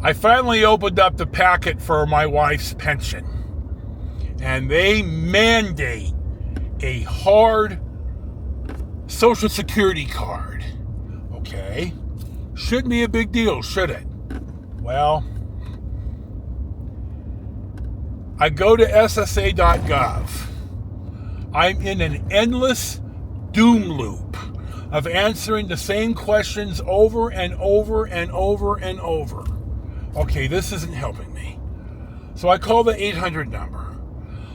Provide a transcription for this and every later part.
I finally opened up the packet for my wife's pension, and they mandate a hard Social Security card. Okay, shouldn't be a big deal, should it? Well, I go to SSA.gov. I'm in an endless doom loop of answering the same questions over and over and over and over. Okay, this isn't helping me. So I call the 800 number.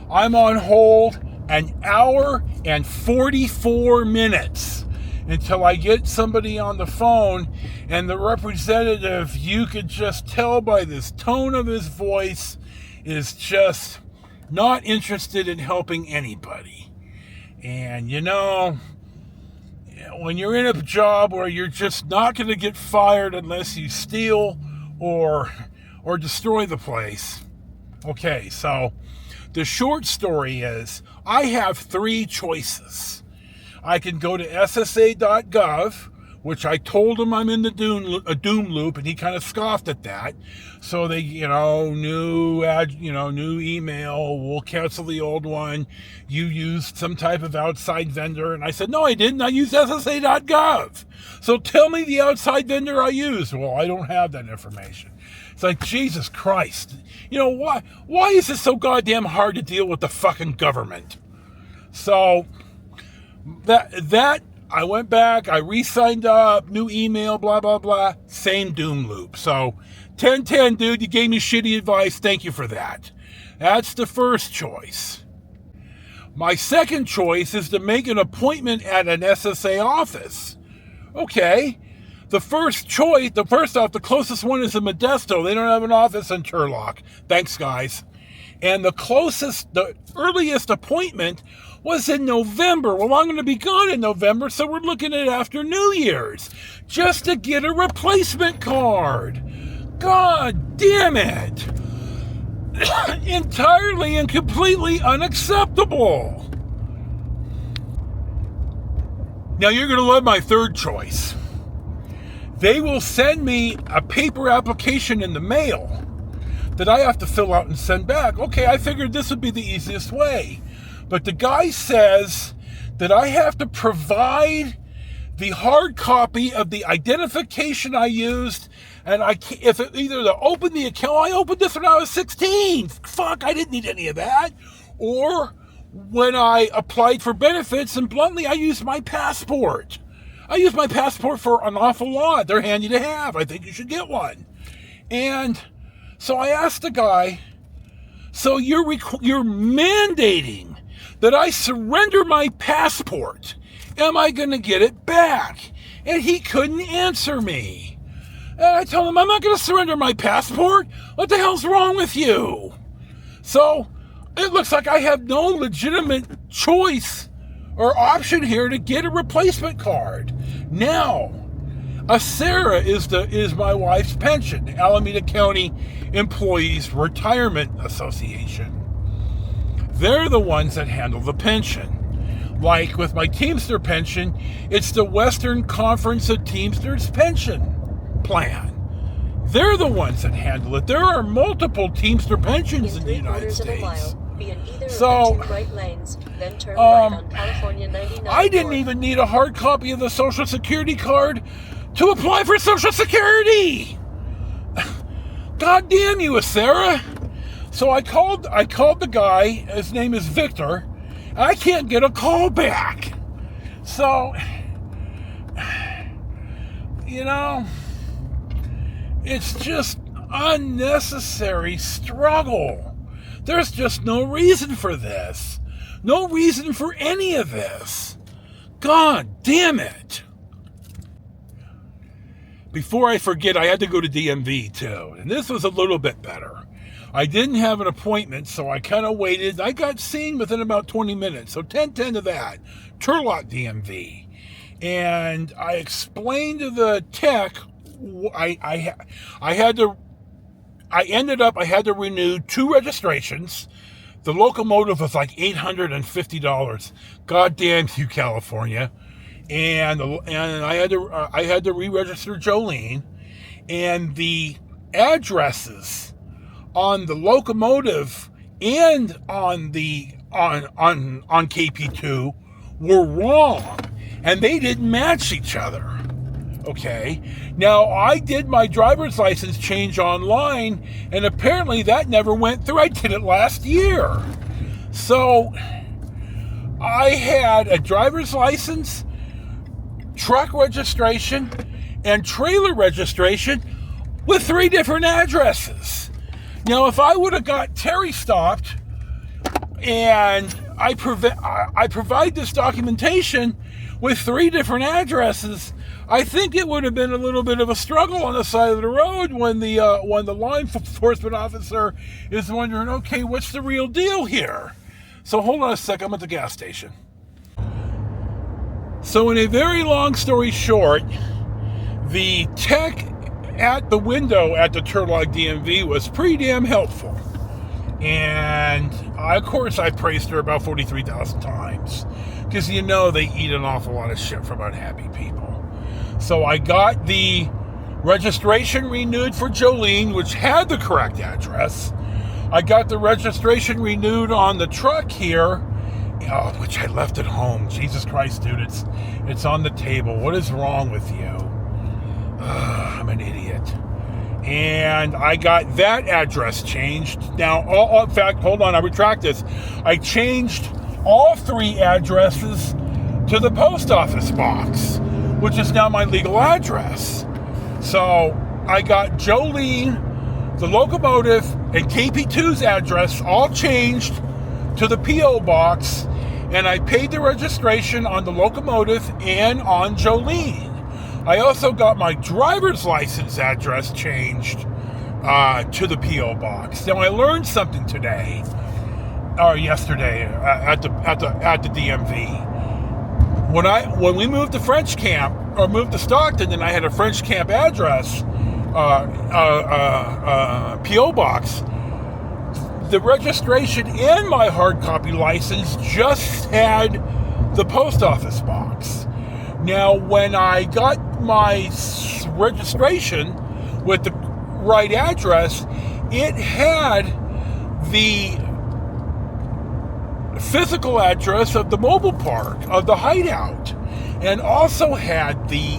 I'm on hold an hour and 44 minutes until I get somebody on the phone, and the representative, you could just tell by this tone of his voice, is just not interested in helping anybody. And you know, when you're in a job where you're just not going to get fired unless you steal or destroy the place. Okay, so the short story is I have three choices. I can go to SSA.gov, which I told him I'm in the doom loop, and he kind of scoffed at that. So they, new email, we'll cancel the old one. You used some type of outside vendor. And I said, no, I didn't. I used SSA.gov. So tell me the outside vendor I used. Well, I don't have that information. It's like, Jesus Christ. Why is it so goddamn hard to deal with the fucking government? So that I went back, I re-signed up, new email, blah, blah, blah, same doom loop. So 10-10, dude, you gave me shitty advice. Thank you for that. That's the first choice. My second choice is to make an appointment at an SSA office. Okay. The closest one is in Modesto. They don't have an office in Turlock. Thanks, guys. And the earliest appointment was in November. Well, I'm going to be gone in November, so we're looking at after New Year's just to get a replacement card. God damn it. Entirely and completely unacceptable. Now, you're going to love my third choice. They will send me a paper application in the mail that I have to fill out and send back. Okay, I figured this would be the easiest way. But the guy says that I have to provide the hard copy of the identification I used, and either to open the account, I opened this when I was 16. Fuck, I didn't need any of that. Or when I applied for benefits, and bluntly, I used my passport. I use my passport for an awful lot. They're handy to have. I think you should get one. And so I asked the guy, so you're mandating that I surrender my passport. Am I going to get it back? And he couldn't answer me. And I told him, I'm not going to surrender my passport. What the hell's wrong with you? So it looks like I have no legitimate choice or option here to get a replacement card. Now, SSA is my wife's pension, Alameda County Employees Retirement Association. They're the ones that handle the pension. Like with my Teamster pension, it's the Western Conference of Teamsters pension plan. They're the ones that handle it. There are multiple Teamster pensions in the United States. So, then turn right on California 99 I didn't even need a hard copy of the Social Security card to apply for Social Security. God damn you, Sarah. So I called the guy. His name is Victor. I can't get a call back. So, it's just unnecessary struggle. There's just no reason for this. No reason for any of this. God damn it. Before I forget, I had to go to DMV too. And this was a little bit better. I didn't have an appointment, so I kind of waited. I got seen within about 20 minutes. So 10-10 to that. Turlock DMV. And I explained to the tech, I had to renew 2 registrations. The locomotive was like $850. God damn you, California. And I had to re-register Jolene. And the addresses on the locomotive and on KP2 were wrong, and they didn't match each other. Okay, now I did my driver's license change online, and apparently that never went through. I did it last year. So I had a driver's license, truck registration, and trailer registration with 3 different addresses. Now, if I would have got Terry stopped and I provide this documentation with 3 different addresses, I think it would have been a little bit of a struggle on the side of the road when the law enforcement officer is wondering, okay, what's the real deal here? So hold on a sec, I'm at the gas station. So in a very long story short, the tech at the window at the Turlock DMV was pretty damn helpful. And of course I praised her about 43,000 times. Because they eat an awful lot of shit from unhappy people. So I got the registration renewed for Jolene, which had the correct address. I got the registration renewed on the truck here, which I left at home. Jesus Christ, dude, it's on the table. What is wrong with you? I'm an idiot. And I got that address changed. Now, in fact, hold on, I retract this. I changed all 3 addresses to the post office box, which is now my legal address. So I got Jolene, the locomotive, and KP2's address all changed to the P.O. box, and I paid the registration on the locomotive and on Jolene. I also got my driver's license address changed to the P.O. box. Now, I learned something today, or yesterday, at the DMV. When we moved to French Camp, or moved to Stockton, and I had a French Camp address, P.O. box, the registration in my hard copy license just had the post office box. Now, when I got my registration with the right address, it had the physical address of the mobile park, of the hideout, and also had the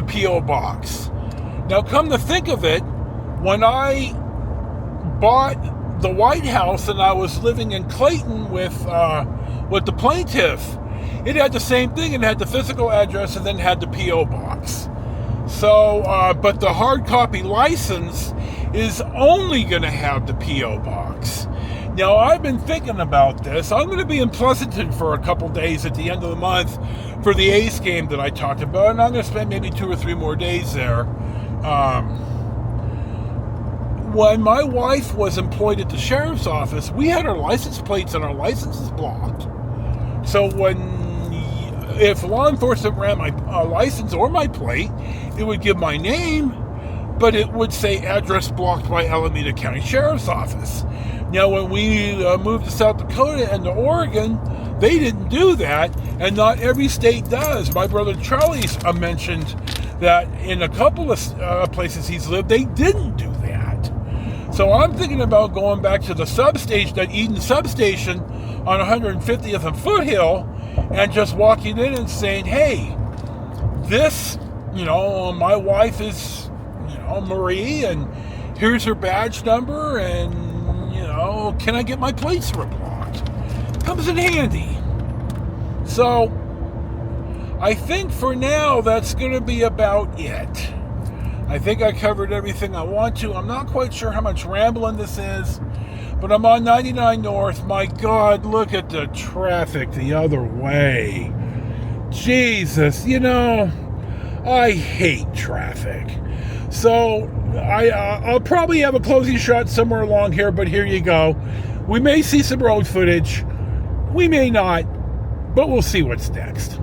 P.O. box. Now, come to think of it, when I bought the White House and I was living in Clayton with the plaintiff, it had the same thing. It had the physical address and then had the P.O. box. So, but the hard copy license is only going to have the P.O. box. Now, I've been thinking about this. I'm going to be in Pleasanton for a couple days at the end of the month for the A's game that I talked about, and I'm going to spend maybe 2 or 3 more days there. When my wife was employed at the sheriff's office, we had our license plates and our licenses blocked. So if law enforcement ran my license or my plate, it would give my name, but it would say address blocked by Alameda County Sheriff's Office. Now, when we moved to South Dakota and to Oregon, they didn't do that, and not every state does. My brother Charlie's mentioned that in a couple of places he's lived, they didn't do that. So I'm thinking about going back to the substation, that Eden substation on 150th and Foothill, and just walking in and saying, hey, this, my wife is, Marie, and here's her badge number, and, can I get my plates reblocked? Comes in handy. So, I think for now, that's going to be about it. I think I covered everything I want to. I'm not quite sure how much rambling this is, but I'm on 99 North. My God, look at the traffic the other way. Jesus, I hate traffic. So I'll probably have a closing shot somewhere along here, but here you go. We may see some road footage. We may not, but we'll see what's next.